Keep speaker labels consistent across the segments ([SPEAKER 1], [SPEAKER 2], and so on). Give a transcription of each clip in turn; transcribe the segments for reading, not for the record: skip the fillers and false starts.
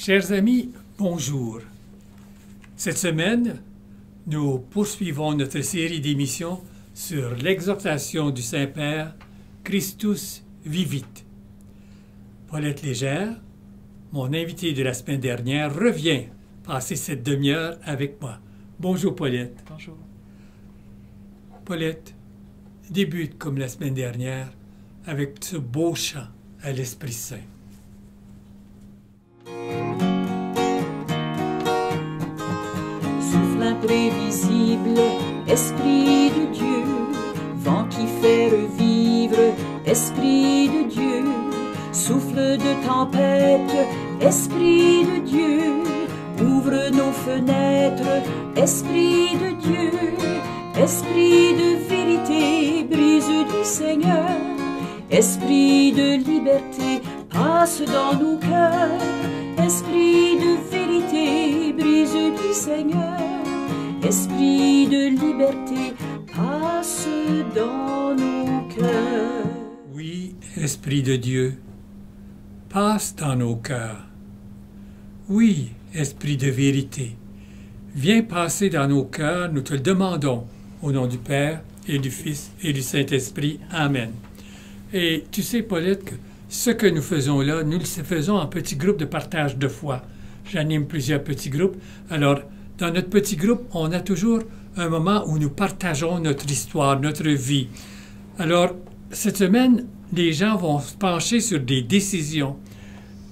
[SPEAKER 1] Chers amis, bonjour. Cette semaine, nous poursuivons notre série d'émissions sur l'exhortation du Saint-Père Christus Vivit. Paulette Légère, mon invité de la semaine dernière, revient passer cette demi-heure avec moi. Bonjour Paulette.
[SPEAKER 2] Bonjour.
[SPEAKER 1] Paulette, débute comme la semaine dernière avec ce beau chant à l'Esprit Saint.
[SPEAKER 2] Souffle imprévisible, Esprit de Dieu, vent qui fait revivre, Esprit de Dieu, souffle de tempête, Esprit de Dieu, ouvre nos fenêtres, Esprit de Dieu, Esprit de vérité, brise du Seigneur, Esprit de liberté, passe dans nos cœurs, Esprit de vérité, brise du Seigneur, Esprit de liberté, passe dans nos cœurs.
[SPEAKER 1] Oui, Esprit de Dieu, passe dans nos cœurs. Oui, Esprit de vérité, viens passer dans nos cœurs, nous te le demandons, au nom du Père et du Fils et du Saint-Esprit. Amen. Et tu sais, Paulette, que ce que nous faisons là, nous le faisons en petits groupes de partage de foi. J'anime plusieurs petits groupes. Alors, dans notre petit groupe, on a toujours un moment où nous partageons notre histoire, notre vie. Alors, cette semaine, les gens vont se pencher sur des décisions.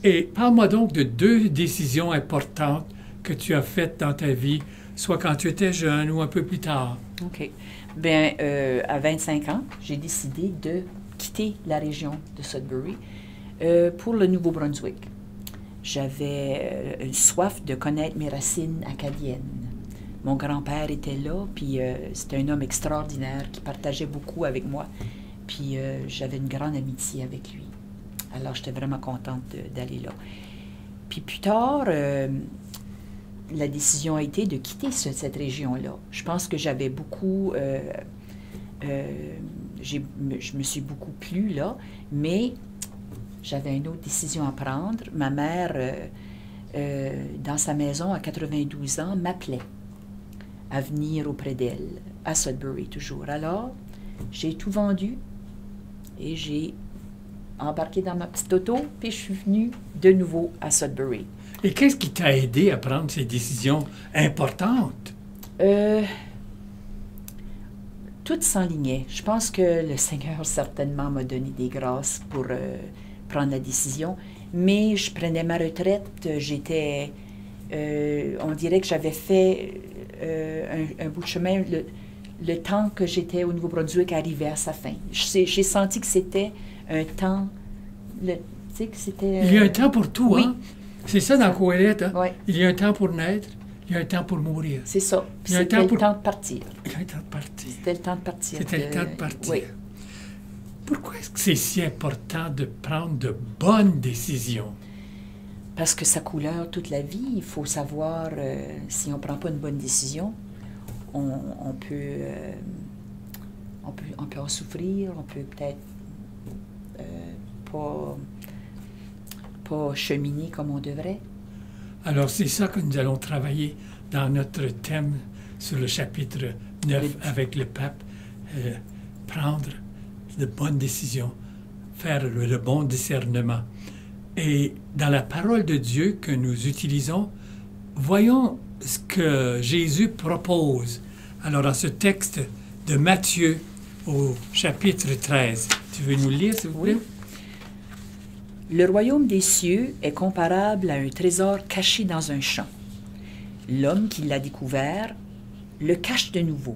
[SPEAKER 1] Et parle-moi donc de 2 décisions importantes que tu as faites dans ta vie, soit quand tu étais jeune ou un peu plus tard.
[SPEAKER 2] OK. Bien, à 25 ans, j'ai décidé de quitter la région de Sudbury pour le Nouveau-Brunswick. J'avais une soif de connaître mes racines acadiennes. Mon grand-père était là, puis c'était un homme extraordinaire qui partageait beaucoup avec moi. Puis j'avais une grande amitié avec lui. Alors, j'étais vraiment contente d'aller là. Puis plus tard, la décision a été de quitter cette région-là. Je pense que j'avais beaucoup... je me suis beaucoup plu là, mais j'avais une autre décision à prendre. Ma mère, dans sa maison à 92 ans, m'appelait à venir auprès d'elle, à Sudbury toujours. Alors, j'ai tout vendu et j'ai embarqué dans ma petite auto, puis je suis venue de nouveau à Sudbury.
[SPEAKER 1] Et qu'est-ce qui t'a aidé à prendre ces décisions importantes?
[SPEAKER 2] Tout s'enlignait. Je pense que le Seigneur certainement m'a donné des grâces pour prendre la décision, mais je prenais ma retraite, j'étais... on dirait que j'avais fait un bout de chemin. Le temps que j'étais au Nouveau-Brunswick arrivait à sa fin. J'ai senti que c'était un temps... tu sais, que c'était...
[SPEAKER 1] Il y a un temps pour tout,
[SPEAKER 2] oui.
[SPEAKER 1] hein? C'est ça dans Coëlette, hein?
[SPEAKER 2] Oui.
[SPEAKER 1] Il y a un temps pour naître, il y a un temps pour mourir.
[SPEAKER 2] C'est ça.
[SPEAKER 1] Il y a un
[SPEAKER 2] C'était
[SPEAKER 1] temps
[SPEAKER 2] le
[SPEAKER 1] pour...
[SPEAKER 2] temps de partir.
[SPEAKER 1] Il y a un temps de partir.
[SPEAKER 2] C'était le temps de partir.
[SPEAKER 1] C'était le temps de partir.
[SPEAKER 2] Oui.
[SPEAKER 1] Pourquoi est-ce que c'est si important de prendre de bonnes décisions?
[SPEAKER 2] Parce que ça couleur toute la vie. Il faut savoir, si on ne prend pas une bonne décision, on peut en souffrir, on peut peut-être pas cheminer comme on devrait.
[SPEAKER 1] Alors, c'est ça que nous allons travailler dans notre thème sur le chapitre 9 avec le pape. Prendre de bonnes décisions, faire le bon discernement. Et dans la parole de Dieu que nous utilisons, voyons ce que Jésus propose. Alors, dans ce texte de Matthieu au chapitre 13, tu veux nous le lire, s'il vous plaît?
[SPEAKER 2] Oui. Le royaume des cieux est comparable à un trésor caché dans un champ. L'homme qui l'a découvert le cache de nouveau.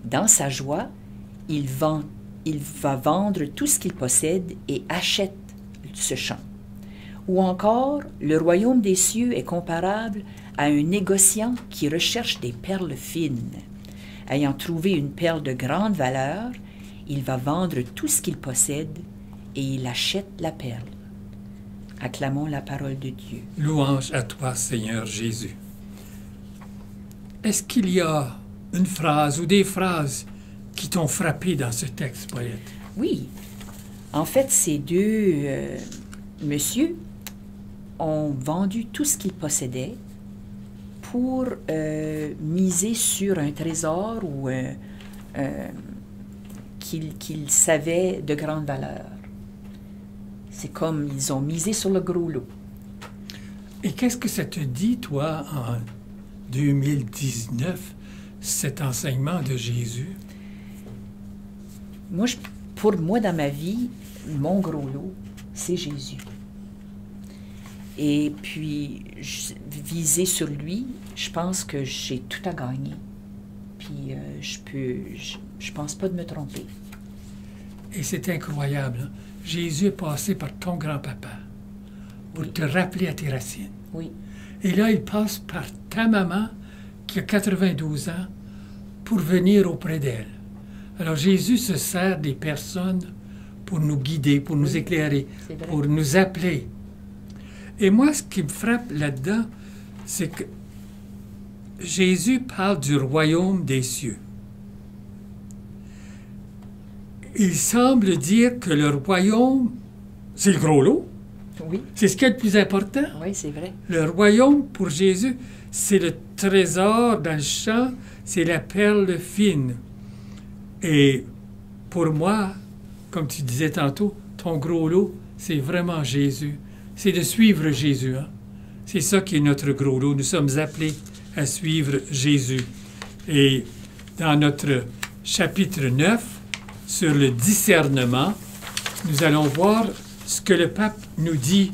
[SPEAKER 2] Dans sa joie, il va vendre tout ce qu'il possède et achète ce champ. Ou encore, le royaume des cieux est comparable à un négociant qui recherche des perles fines. Ayant trouvé une perle de grande valeur, il va vendre tout ce qu'il possède et il achète la perle. Acclamons la parole de Dieu.
[SPEAKER 1] Louange à toi, Seigneur Jésus. Est-ce qu'il y a une phrase ou des phrases qui t'ont frappé dans ce texte, Paulette?
[SPEAKER 2] Oui. En fait, ces deux messieurs ont vendu tout ce qu'ils possédaient pour miser sur un trésor ou qu'ils savaient de grande valeur. C'est comme ils ont misé sur le gros lot.
[SPEAKER 1] Et qu'est-ce que ça te dit, toi, en 2019, cet enseignement de Jésus?
[SPEAKER 2] Moi, pour moi, dans ma vie, mon gros lot, c'est Jésus. Et puis, viser sur lui, je pense que j'ai tout à gagner. Puis, je pense pas de me tromper.
[SPEAKER 1] Et c'est incroyable, hein? Jésus est passé par ton grand-papa pour te rappeler à tes racines.
[SPEAKER 2] Oui.
[SPEAKER 1] Et là, il passe par ta maman, qui a 92 ans, pour venir auprès d'elle. Alors, Jésus se sert des personnes pour nous guider, pour nous éclairer, pour nous appeler. Et moi, ce qui me frappe là-dedans, c'est que Jésus parle du royaume des cieux. Il semble dire que le royaume, c'est le gros lot.
[SPEAKER 2] Oui.
[SPEAKER 1] C'est ce qui est le plus important.
[SPEAKER 2] Oui, c'est vrai.
[SPEAKER 1] Le royaume, pour Jésus, c'est le trésor dans le champ, c'est la perle fine. Et pour moi, comme tu disais tantôt, ton gros lot, c'est vraiment Jésus. C'est de suivre Jésus. Hein? C'est ça qui est notre gros lot. Nous sommes appelés à suivre Jésus. Et dans notre chapitre 9, sur le discernement, nous allons voir ce que le pape nous dit.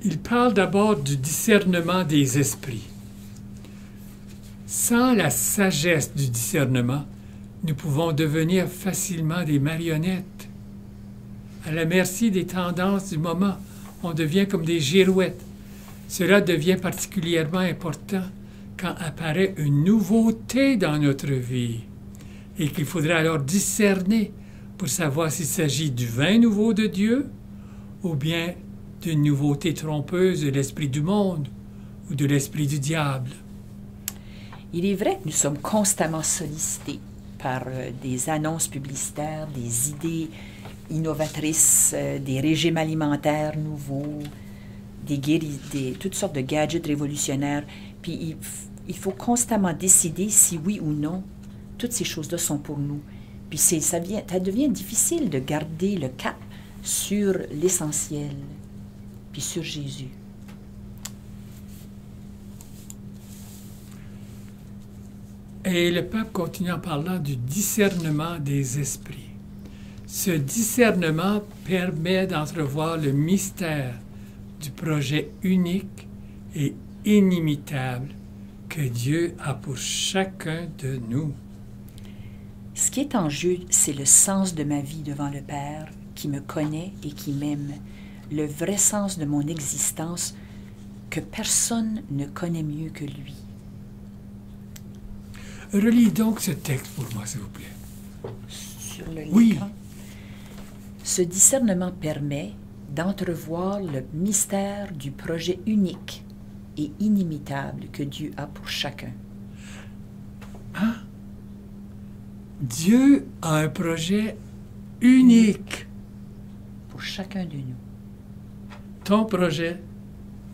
[SPEAKER 1] Il parle d'abord du discernement des esprits. Sans la sagesse du discernement, nous pouvons devenir facilement des marionnettes. À la merci des tendances du moment, on devient comme des girouettes. Cela devient particulièrement important quand apparaît une nouveauté dans notre vie et qu'il faudra alors discerner pour savoir s'il s'agit du vin nouveau de Dieu ou bien d'une nouveauté trompeuse de l'esprit du monde ou de l'esprit du diable.
[SPEAKER 2] Il est vrai que nous sommes constamment sollicités par des annonces publicitaires, des idées innovatrices, des régimes alimentaires nouveaux, toutes sortes de gadgets révolutionnaires. Puis il faut constamment décider si oui ou non toutes ces choses-là sont pour nous. Puis ça devient difficile de garder le cap sur l'essentiel, puis sur Jésus.
[SPEAKER 1] Et le pape continue en parlant du discernement des esprits. Ce discernement permet d'entrevoir le mystère du projet unique et inimitable que Dieu a pour chacun de nous.
[SPEAKER 2] Ce qui est en jeu, c'est le sens de ma vie devant le Père, qui me connaît et qui m'aime, le vrai sens de mon existence que personne ne connaît mieux que lui.
[SPEAKER 1] Relis donc ce texte pour moi, s'il vous plaît.
[SPEAKER 2] Sur le l'écran.
[SPEAKER 1] Oui.
[SPEAKER 2] Ce discernement permet d'entrevoir le mystère du projet unique et inimitable que Dieu a pour chacun.
[SPEAKER 1] Hein? Dieu a un projet unique.
[SPEAKER 2] Pour chacun de nous.
[SPEAKER 1] Ton projet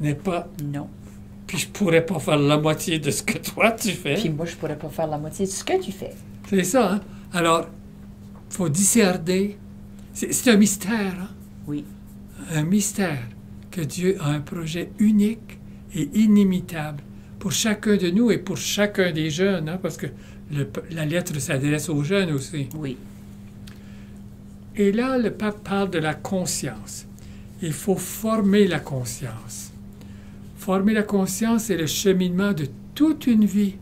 [SPEAKER 1] n'est pas...
[SPEAKER 2] Non.
[SPEAKER 1] Puis je pourrais pas faire la moitié de ce que toi tu fais.
[SPEAKER 2] Puis moi, je pourrais pas faire la moitié de ce que tu fais.
[SPEAKER 1] C'est ça, hein? Alors, il faut discerner. C'est un mystère, hein?
[SPEAKER 2] Oui.
[SPEAKER 1] Un mystère que Dieu a un projet unique et inimitable pour chacun de nous et pour chacun des jeunes, hein? Parce que la lettre s'adresse aux jeunes aussi.
[SPEAKER 2] Oui.
[SPEAKER 1] Et là, le pape parle de la conscience. Il faut former la conscience. Former la conscience, c'est le cheminement de toute une vie.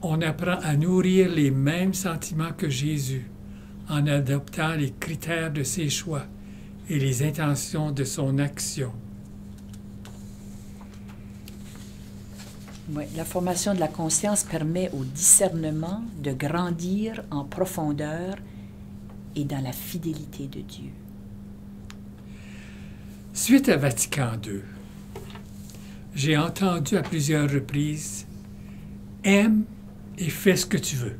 [SPEAKER 1] On apprend à nourrir les mêmes sentiments que Jésus en adoptant les critères de ses choix et les intentions de son action.
[SPEAKER 2] Oui. La formation de la conscience permet au discernement de grandir en profondeur et dans la fidélité de Dieu.
[SPEAKER 1] Suite à Vatican II, j'ai entendu à plusieurs reprises « Aime et fais ce que tu veux ».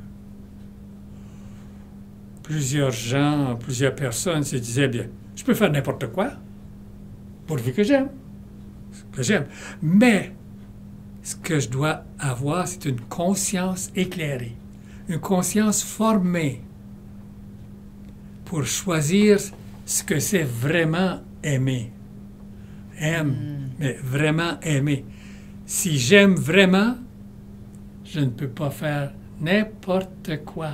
[SPEAKER 1] plusieurs gens, plusieurs personnes se disaient, bien, je peux faire n'importe quoi, pourvu que j'aime. Mais ce que je dois avoir, c'est une conscience éclairée, une conscience formée pour choisir ce que c'est vraiment aimer. Mais vraiment aimer. Si j'aime vraiment, je ne peux pas faire n'importe quoi.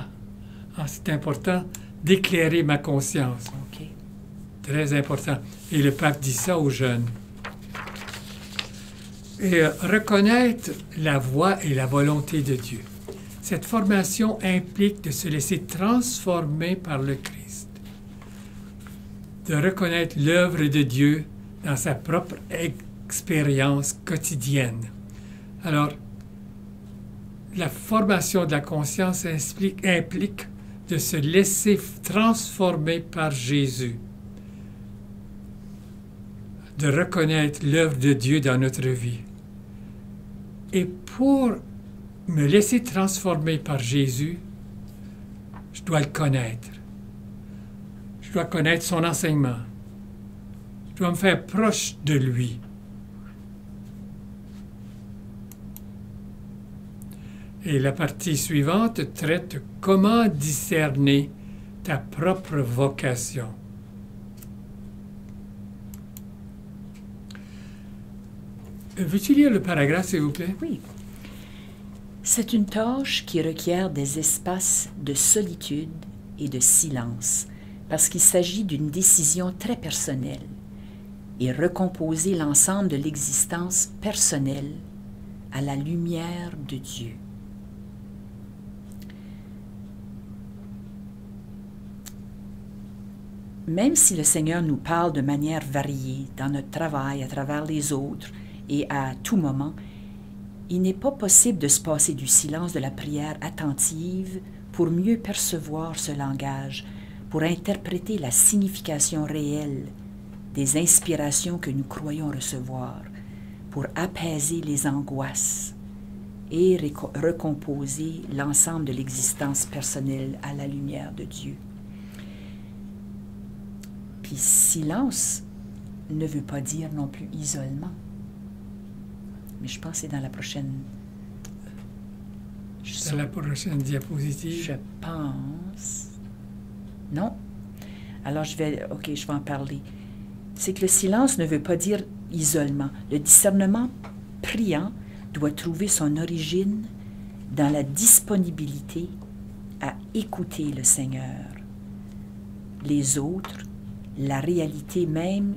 [SPEAKER 1] Ah, c'est important d'éclairer ma conscience.
[SPEAKER 2] OK.
[SPEAKER 1] Très important. Et le pape dit ça aux jeunes. Et reconnaître la voix et la volonté de Dieu. Cette formation implique de se laisser transformer par le Christ, de reconnaître l'œuvre de Dieu dans sa propre expérience quotidienne. Alors, la formation de la conscience implique de se laisser transformer par Jésus, de reconnaître l'œuvre de Dieu dans notre vie. Et pour me laisser transformer par Jésus, je dois le connaître. Je dois connaître son enseignement. Je dois me faire proche de lui. Et la partie suivante traite comment discerner ta propre vocation. Veux-tu lire le paragraphe, s'il vous plaît?
[SPEAKER 2] Oui. C'est une tâche qui requiert des espaces de solitude et de silence, parce qu'il s'agit d'une décision très personnelle, et recomposer l'ensemble de l'existence personnelle à la lumière de Dieu. Même si le Seigneur nous parle de manière variée dans notre travail, à travers les autres et à tout moment, il n'est pas possible de se passer du silence de la prière attentive pour mieux percevoir ce langage, pour interpréter la signification réelle des inspirations que nous croyons recevoir, pour apaiser les angoisses et recomposer l'ensemble de l'existence personnelle à la lumière de Dieu. Puis silence ne veut pas dire non plus isolement. Mais je pense que c'est dans la prochaine...
[SPEAKER 1] Dans la prochaine diapositive.
[SPEAKER 2] Je pense... Non. Alors je vais en parler. C'est que le silence ne veut pas dire isolement. Le discernement priant doit trouver son origine dans la disponibilité à écouter le Seigneur, les autres, la réalité même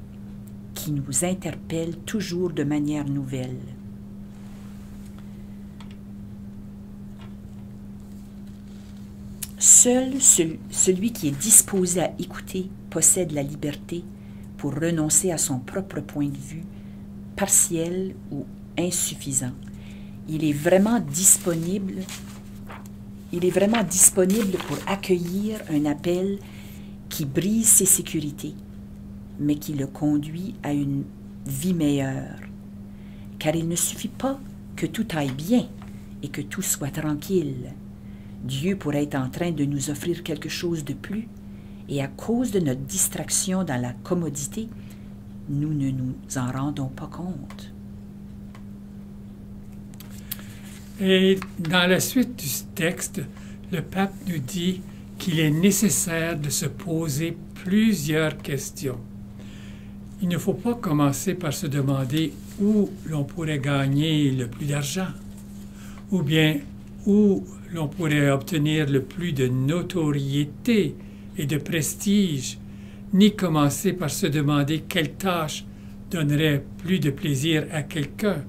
[SPEAKER 2] qui nous interpelle toujours de manière nouvelle. Seul celui qui est disposé à écouter possède la liberté pour renoncer à son propre point de vue, partiel ou insuffisant. Il est vraiment disponible pour accueillir un appel qui brise ses sécurités, mais qui le conduit à une vie meilleure. Car il ne suffit pas que tout aille bien et que tout soit tranquille. Dieu pourrait être en train de nous offrir quelque chose de plus, et à cause de notre distraction dans la commodité, nous ne nous en rendons pas compte.
[SPEAKER 1] Et dans la suite du texte, le pape nous dit qu'il est nécessaire de se poser plusieurs questions. Il ne faut pas commencer par se demander où l'on pourrait gagner le plus d'argent, ou bien où l'on pourrait obtenir le plus de notoriété et de prestige, ni commencer par se demander quelle tâche donnerait plus de plaisir à quelqu'un.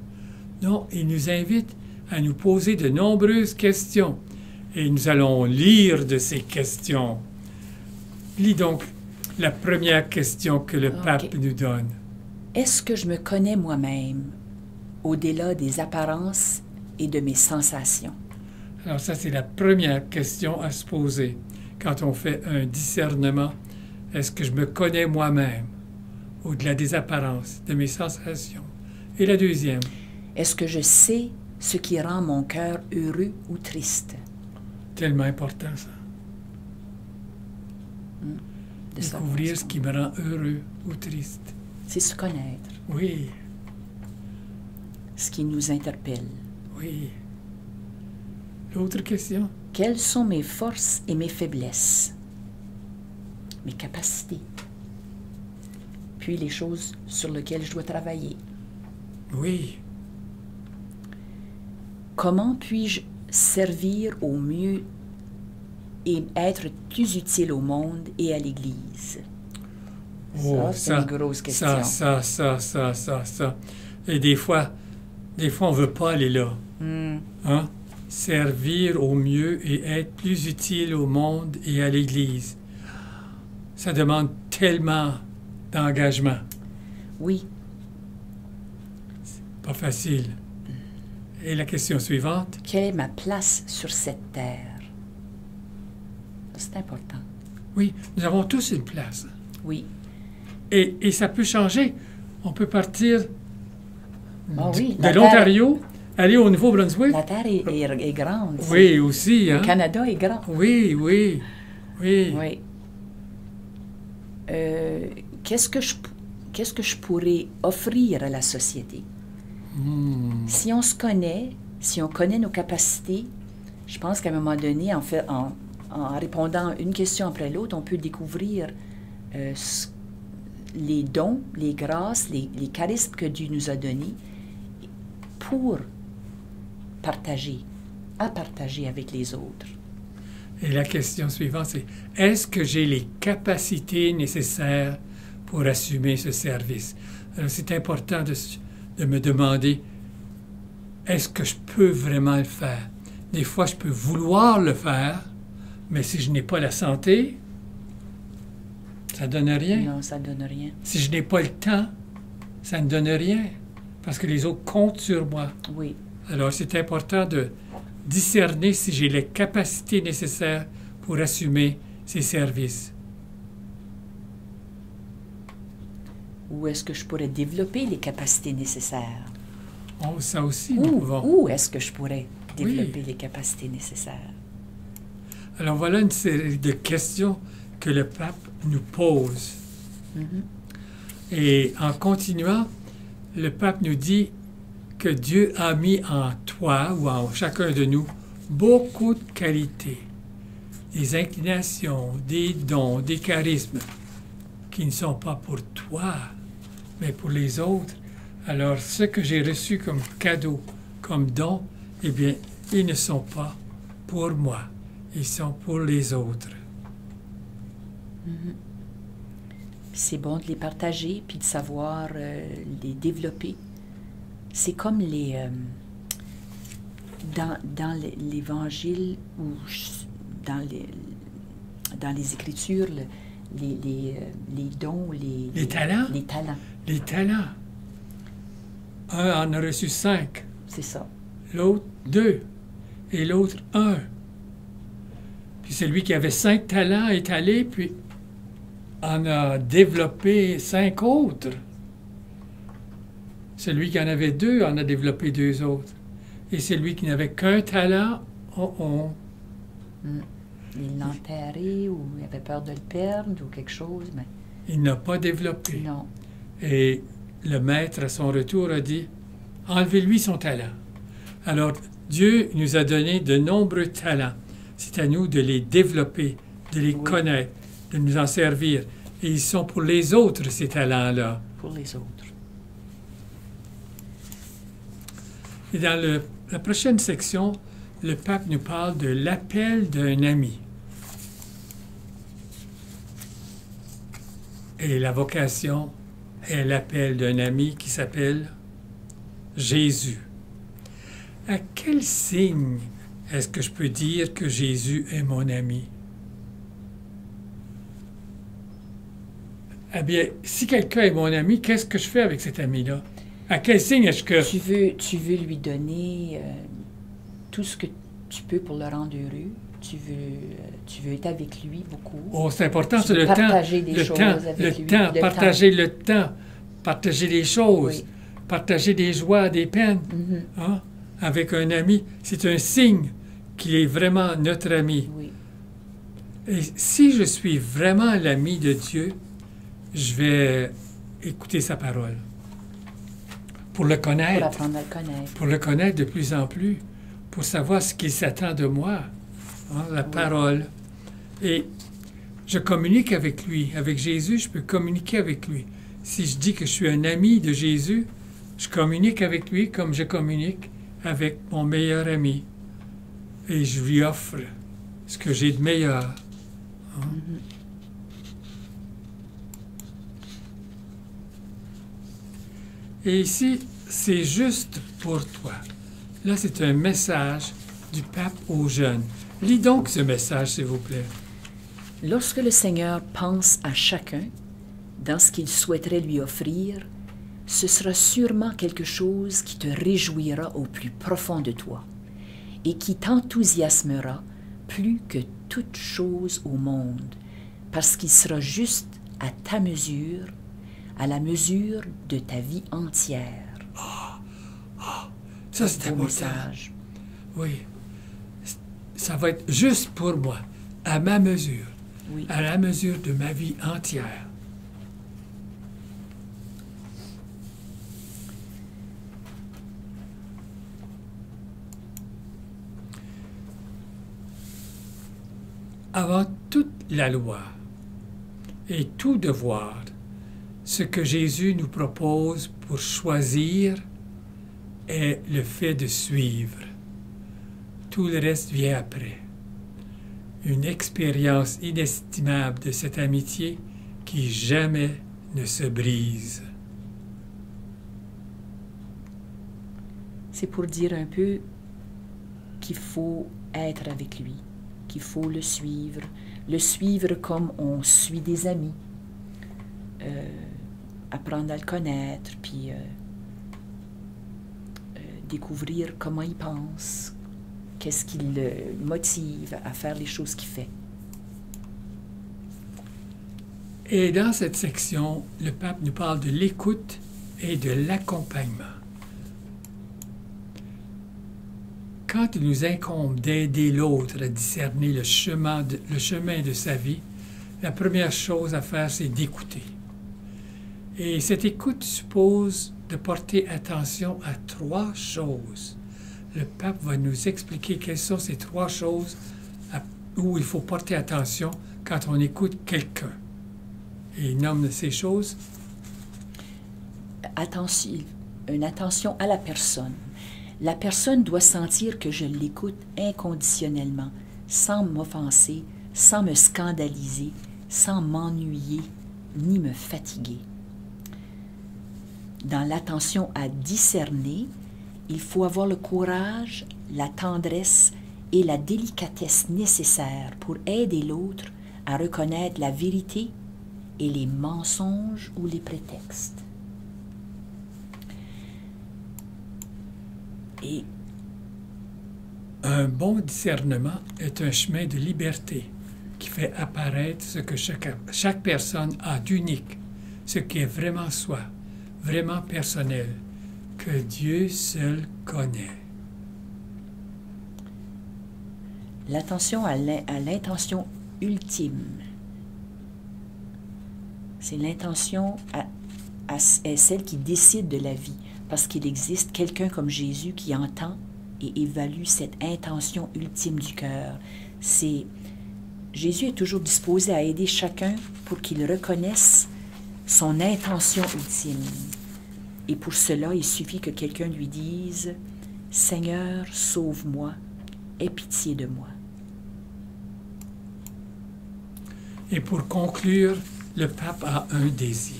[SPEAKER 1] Non, il nous invite à nous poser de nombreuses questions, et nous allons lire de ces questions. Lis donc la première question que le pape nous donne.
[SPEAKER 2] Est-ce que je me connais moi-même, au-delà des apparences et de mes sensations?
[SPEAKER 1] Alors ça, c'est la première question à se poser quand on fait un discernement. Est-ce que je me connais moi-même, au-delà des apparences, de mes sensations? Et la deuxième.
[SPEAKER 2] Est-ce que je sais ce qui rend mon cœur heureux ou triste?
[SPEAKER 1] Tellement important, ça.
[SPEAKER 2] de savoir
[SPEAKER 1] Découvrir
[SPEAKER 2] ce
[SPEAKER 1] ce
[SPEAKER 2] qu'on-
[SPEAKER 1] qui me rend heureux ou triste.
[SPEAKER 2] C'est se connaître,
[SPEAKER 1] Oui,
[SPEAKER 2] ce qui nous interpelle.
[SPEAKER 1] oui. L'autre question?
[SPEAKER 2] Quelles sont mes forces et mes faiblesses? Mes capacités. Puis les choses sur lesquelles je dois travailler.
[SPEAKER 1] Oui.
[SPEAKER 2] Comment puis-je servir au mieux et être plus utile au monde et à l'Église?
[SPEAKER 1] Oh,
[SPEAKER 2] Ça, c'est une grosse question.
[SPEAKER 1] ça. Et des fois, on ne veut pas aller là. Hein? Servir au mieux et être plus utile au monde et à l'Église. Ça demande tellement d'engagement.
[SPEAKER 2] Oui.
[SPEAKER 1] Pas facile. Et la question suivante?
[SPEAKER 2] Quelle est ma place sur cette terre? C'est important.
[SPEAKER 1] Oui, nous avons tous une place.
[SPEAKER 2] Oui.
[SPEAKER 1] Et ça peut changer. On peut partir
[SPEAKER 2] Ah oui,
[SPEAKER 1] de l'Ontario, aller au Nouveau-Brunswick.
[SPEAKER 2] La terre est grande.
[SPEAKER 1] Oui, aussi. Hein?
[SPEAKER 2] Le Canada est grand.
[SPEAKER 1] Oui.
[SPEAKER 2] Oui. Qu'est-ce que je pourrais offrir à la société? Si on se connaît, si on connaît nos capacités, je pense qu'à un moment donné, en répondant une question après l'autre, on peut découvrir les dons, les grâces, les charismes que Dieu nous a donnés pour partager avec les autres.
[SPEAKER 1] Et la question suivante, c'est est-ce que j'ai les capacités nécessaires pour assumer ce service? Alors, c'est important de me demander est-ce que je peux vraiment le faire? Des fois, je peux vouloir le faire, mais si je n'ai pas la santé, ça ne donne rien.
[SPEAKER 2] Non, ça ne donne rien.
[SPEAKER 1] Si je n'ai pas le temps, ça ne donne rien, parce que les autres comptent sur moi.
[SPEAKER 2] Oui.
[SPEAKER 1] Alors, c'est important de discerner si j'ai les capacités nécessaires pour assumer ces services.
[SPEAKER 2] Où est-ce que je pourrais développer les capacités nécessaires?
[SPEAKER 1] Oh, ça aussi, nous pouvons.
[SPEAKER 2] Où est-ce que je pourrais développer
[SPEAKER 1] Oui.
[SPEAKER 2] les capacités nécessaires?
[SPEAKER 1] Alors, voilà une série de questions que le pape nous pose. Et en continuant, le pape nous dit que Dieu a mis en toi ou en chacun de nous beaucoup de qualités, des inclinations, des dons, des charismes qui ne sont pas pour toi, mais pour les autres. Alors, ce que j'ai reçu comme cadeau, comme don, eh bien, ils ne sont pas pour moi, ils sont pour les autres.
[SPEAKER 2] C'est bon de les partager puis de savoir les développer. C'est comme dans l'Évangile ou dans les Écritures, les dons,
[SPEAKER 1] Les talents?
[SPEAKER 2] Les talents,
[SPEAKER 1] Les talents. Un en a reçu 5,
[SPEAKER 2] c'est ça.
[SPEAKER 1] l'autre 2, et l'autre 1. Puis celui qui avait 5 talents est allé, puis en a développé 5 autres. Celui qui en avait 2 en a développé 2 autres. Et celui qui n'avait qu'un talent,
[SPEAKER 2] Il l'a enterré ou il avait peur de le perdre ou quelque chose, mais
[SPEAKER 1] il n'a pas développé.
[SPEAKER 2] non.
[SPEAKER 1] Et le maître, à son retour, a dit, enlevez-lui son talent. Alors, Dieu nous a donné de nombreux talents. C'est à nous de les développer, de les connaître, de nous en servir. Et ils sont pour les autres, ces talents-là.
[SPEAKER 2] Pour les autres.
[SPEAKER 1] Et dans la prochaine section, le pape nous parle de l'appel d'un ami. Et la vocation est l'appel d'un ami qui s'appelle Jésus. À quel signe est-ce que je peux dire que Jésus est mon ami? Eh bien, si quelqu'un est mon ami, qu'est-ce que je fais avec cet ami-là? À quel signe est-ce que...
[SPEAKER 2] Tu veux lui donner tout ce que tu peux pour le rendre heureux. Tu veux être avec lui beaucoup.
[SPEAKER 1] Oh, c'est important,
[SPEAKER 2] Tu
[SPEAKER 1] c'est
[SPEAKER 2] veux
[SPEAKER 1] le temps.
[SPEAKER 2] partager des choses avec lui, le
[SPEAKER 1] Partager le temps, partager les choses,
[SPEAKER 2] Oui.
[SPEAKER 1] partager des joies, des peines. Hein? Avec un ami, c'est un signe qu'il est vraiment notre ami.
[SPEAKER 2] Oui.
[SPEAKER 1] Et si je suis vraiment l'ami de Dieu, je vais écouter sa parole. Pour le
[SPEAKER 2] Pour
[SPEAKER 1] connaître.
[SPEAKER 2] apprendre à le connaître.
[SPEAKER 1] Pour le connaître de plus en plus. Pour savoir ce qu'il s'attend de moi. Hein, la parole. Et je communique avec lui. Avec Jésus, je peux communiquer avec lui. Si je dis que je suis un ami de Jésus, je communique avec lui comme je communique avec mon meilleur ami. Et je lui offre ce que j'ai de meilleur. Hein? Et ici, c'est juste pour toi. Là, c'est un message du pape aux jeunes. Lis donc ce message, s'il vous plaît.
[SPEAKER 2] Lorsque le Seigneur pense à chacun, dans ce qu'il souhaiterait lui offrir, ce sera sûrement quelque chose qui te réjouira au plus profond de toi et qui t'enthousiasmera plus que toute chose au monde, parce qu'il sera juste à ta mesure, à la mesure de ta vie entière.
[SPEAKER 1] Ça, c'est
[SPEAKER 2] Beau
[SPEAKER 1] important.
[SPEAKER 2] message.
[SPEAKER 1] Oui. Ça va être juste pour moi, à ma mesure,
[SPEAKER 2] Oui.
[SPEAKER 1] à la mesure de ma vie entière. Avant toute la loi et tout devoir, ce que Jésus nous propose pour choisir est le fait de suivre. Tout le reste vient après. Une expérience inestimable de cette amitié qui jamais ne se brise.
[SPEAKER 2] C'est pour dire un peu qu'il faut être avec lui, qu'il faut le suivre comme on suit des amis, apprendre à le connaître, puis découvrir comment il pense, qu'est-ce qui le motive à faire les choses qu'il fait.
[SPEAKER 1] Et dans cette section, le pape nous parle de l'écoute et de l'accompagnement. Quand il nous incombe d'aider l'autre à discerner le chemin de sa vie, la première chose à faire, c'est d'écouter. Et cette écoute suppose de porter attention à 3 choses. Le pape va nous expliquer quelles sont ces 3 choses où il faut porter attention quand on écoute quelqu'un. Et il nomme ces choses.
[SPEAKER 2] Une attention à la personne. La personne doit sentir que je l'écoute inconditionnellement, sans m'offenser, sans me scandaliser, sans m'ennuyer, ni me fatiguer. Dans l'attention à discerner, il faut avoir le courage, la tendresse et la délicatesse nécessaires pour aider l'autre à reconnaître la vérité et les mensonges ou les prétextes. Et
[SPEAKER 1] un bon discernement est un chemin de liberté qui fait apparaître ce que chaque personne a d'unique, ce qui est vraiment soi, vraiment personnel, que Dieu seul connaît.
[SPEAKER 2] l'attention à l'intention ultime. C'est l'intention est celle qui décide de la vie, parce qu'il existe quelqu'un comme Jésus qui entend et évalue cette intention ultime du cœur. Jésus est toujours disposé à aider chacun pour qu'il reconnaisse son intention ultime. Et pour cela, il suffit que quelqu'un lui dise « Seigneur, sauve-moi, aie pitié de moi. »
[SPEAKER 1] Et pour conclure, le pape a un désir.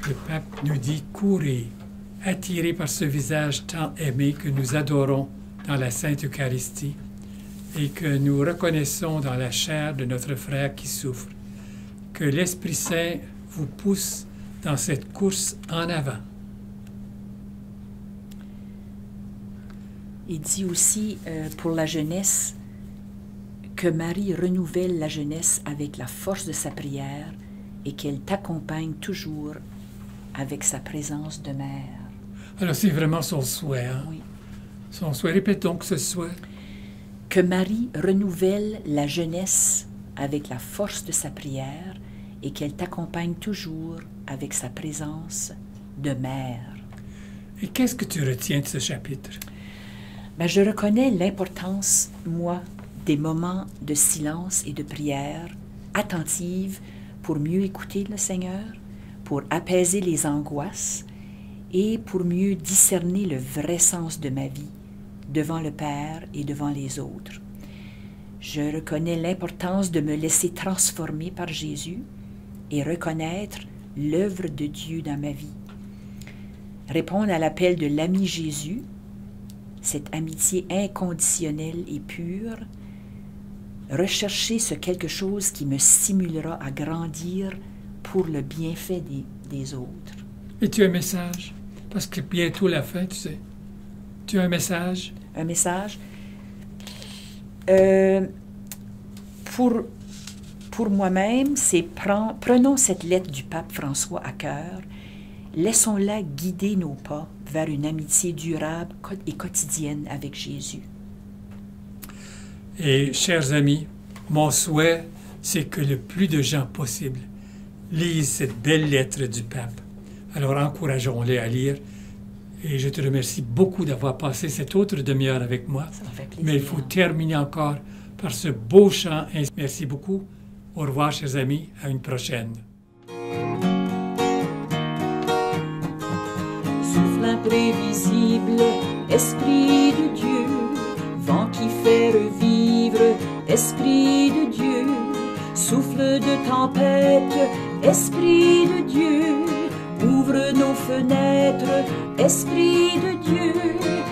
[SPEAKER 1] Le pape nous dit « Courez, attirés par ce visage tant aimé que nous adorons dans la Sainte Eucharistie et que nous reconnaissons dans la chair de notre frère qui souffre. Que l'Esprit Saint vous pousse dans cette course en avant. »
[SPEAKER 2] Il dit aussi pour la jeunesse que Marie renouvelle la jeunesse avec la force de sa prière et qu'elle t'accompagne toujours avec sa présence de mère.
[SPEAKER 1] Alors c'est vraiment son souhait. Hein?
[SPEAKER 2] Oui.
[SPEAKER 1] Son souhait. Répète donc ce souhait.
[SPEAKER 2] Que Marie renouvelle la jeunesse avec la force de sa prière et qu'elle t'accompagne toujours avec sa présence de mère.
[SPEAKER 1] Et qu'est-ce que tu retiens de ce chapitre?
[SPEAKER 2] Ben, je reconnais l'importance, moi, des moments de silence et de prière attentive pour mieux écouter le Seigneur, pour apaiser les angoisses et pour mieux discerner le vrai sens de ma vie devant le Père et devant les autres. Je reconnais l'importance de me laisser transformer par Jésus et reconnaître l'œuvre de Dieu dans ma vie. Répondre à l'appel de l'ami Jésus, cette amitié inconditionnelle et pure, rechercher ce quelque chose qui me stimulera à grandir pour le bienfait des autres.
[SPEAKER 1] Et tu as un message? Parce que bientôt la fin, tu sais. Tu as un message?
[SPEAKER 2] Un message? Pour moi-même, c'est prenons cette lettre du pape François à cœur, laissons-la guider nos pas vers une amitié durable et quotidienne avec Jésus.
[SPEAKER 1] Et, chers amis, mon souhait, c'est que le plus de gens possible lisent cette belle lettre du pape. Alors, encourageons-les à lire. Et je te remercie beaucoup d'avoir passé cette autre demi-heure avec moi.
[SPEAKER 2] Ça m'a fait plaisir.
[SPEAKER 1] Mais il faut terminer encore par ce beau chant. Merci beaucoup. Au revoir, chers amis. À une prochaine.
[SPEAKER 2] Souffle imprévisible, esprit de Dieu, vent qui fait revivre, esprit de Dieu, souffle de tempête, esprit de Dieu, ouvre nos fenêtres, esprit de Dieu.